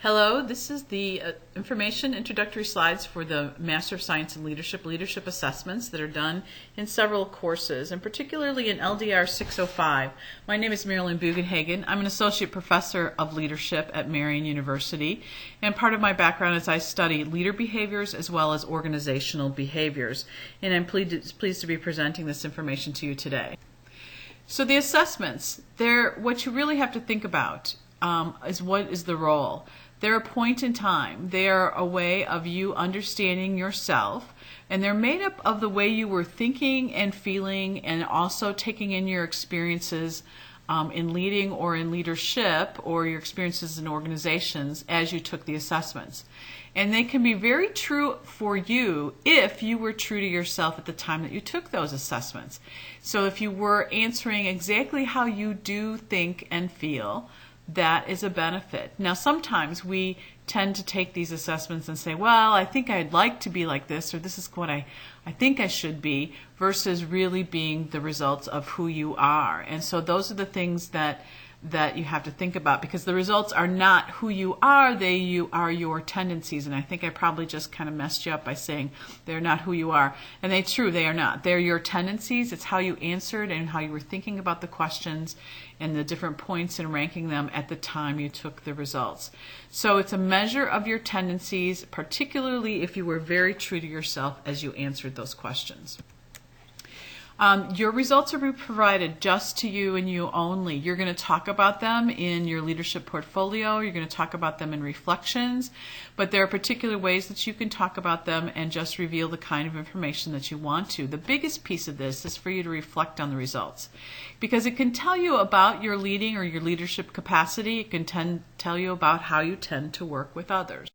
Hello, this is the information introductory slides for the Master of Science in Leadership assessments that are done in several courses, and particularly in LDR 605. My name is Marilyn Bugenhagen. I'm an associate professor of leadership at Marian University, and part of my background is I study leader behaviors as well as organizational behaviors, and I'm pleased to be presenting this information to you today. So the assessments, what you really have to think about is what is the role. They're a point in time. They're a way of you understanding yourself, and they're made up of the way you were thinking and feeling, and also taking in your experiences in leading or in leadership, or your experiences in organizations as you took the assessments. And they can be very true for you if you were true to yourself at the time that you took those assessments. So if you were answering exactly how you do think and feel, that is a benefit. Now, sometimes we tend to take these assessments and say, well, I think I'd like to be like this, or this is what I think I should be, versus really being the results of who you are. And so those are the things that you have to think about, because the results are not who you are, they are your tendencies. And I think I probably just kind of messed you up by saying they're not who you are. And they are not. They're your tendencies. It's how you answered and how you were thinking about the questions and the different points and ranking them at the time you took the results. So it's a measure of your tendencies, particularly if you were very true to yourself as you answered those questions. Your results are provided just to you and you only. You're going to talk about them in your leadership portfolio. You're going to talk about them in reflections. But there are particular ways that you can talk about them and just reveal the kind of information that you want to. The biggest piece of this is for you to reflect on the results, because it can tell you about your leading or your leadership capacity. It can tell you about how you tend to work with others.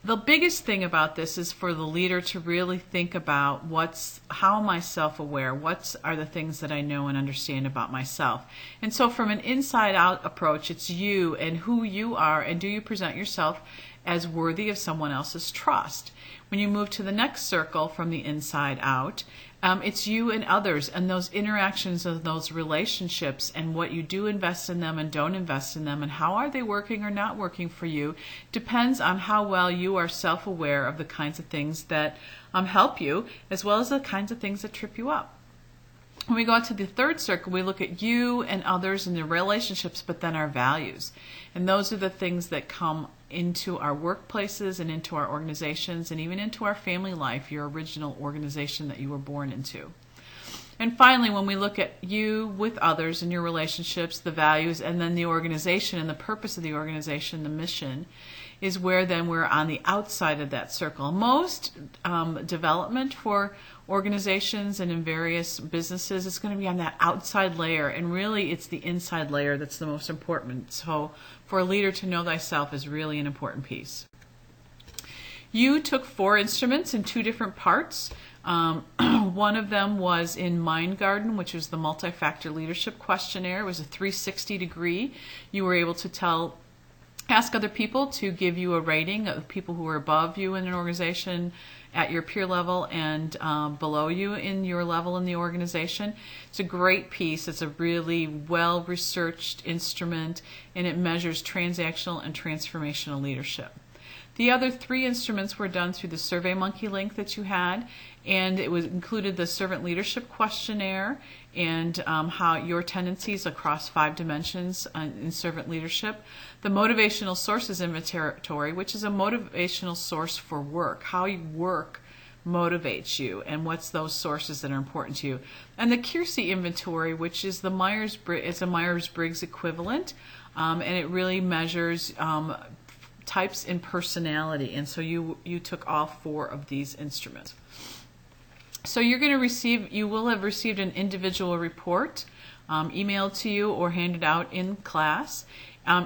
The biggest thing about this is for the leader to really think about how am I self-aware? What are the things that I know and understand about myself? And so from an inside-out approach, it's you and who you are, and do you present yourself as worthy of someone else's trust? When you move to the next circle from the inside out, it's you and others, and those interactions of those relationships, and what you do invest in them and don't invest in them, and how are they working or not working for you, depends on how well you are self-aware of the kinds of things that help you, as well as the kinds of things that trip you up. When we go to the third circle, we look at you and others and their relationships, but then our values. And those are the things that come into our workplaces and into our organizations and even into our family life, your original organization that you were born into. And finally, when we look at you with others and your relationships, the values, and then the organization and the purpose of the organization, the mission, is where then we're on the outside of that circle. Most development for organizations and in various businesses is going to be on that outside layer, and really it's the inside layer that's the most important. So for a leader to know thyself is really an important piece. You took 4 instruments in 2 different parts. One of them was in Mind Garden, which was the multi-factor leadership questionnaire. It was a 360 degree. You were able to ask other people to give you a rating of people who are above you in an organization, at your peer level, and below you in your level in the organization. It's a great piece. It's a really well-researched instrument, and it measures transactional and transformational leadership. The other 3 instruments were done through the SurveyMonkey link that you had, and it included the servant leadership questionnaire and how your tendencies across 5 dimensions in servant leadership. The motivational sources inventory, which is a motivational source for work, how you work motivates you, and what's those sources that are important to you. And the Keirsey inventory, which is a Myers-Briggs equivalent, and it really measures types in personality, and so you took all 4 of these instruments. So you will have received an individual report emailed to you or handed out in class.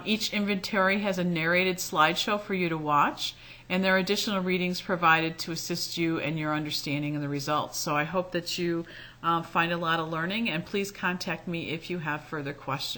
Each inventory has a narrated slideshow for you to watch, and there are additional readings provided to assist you in your understanding of the results. So I hope that you find a lot of learning, and please contact me if you have further questions.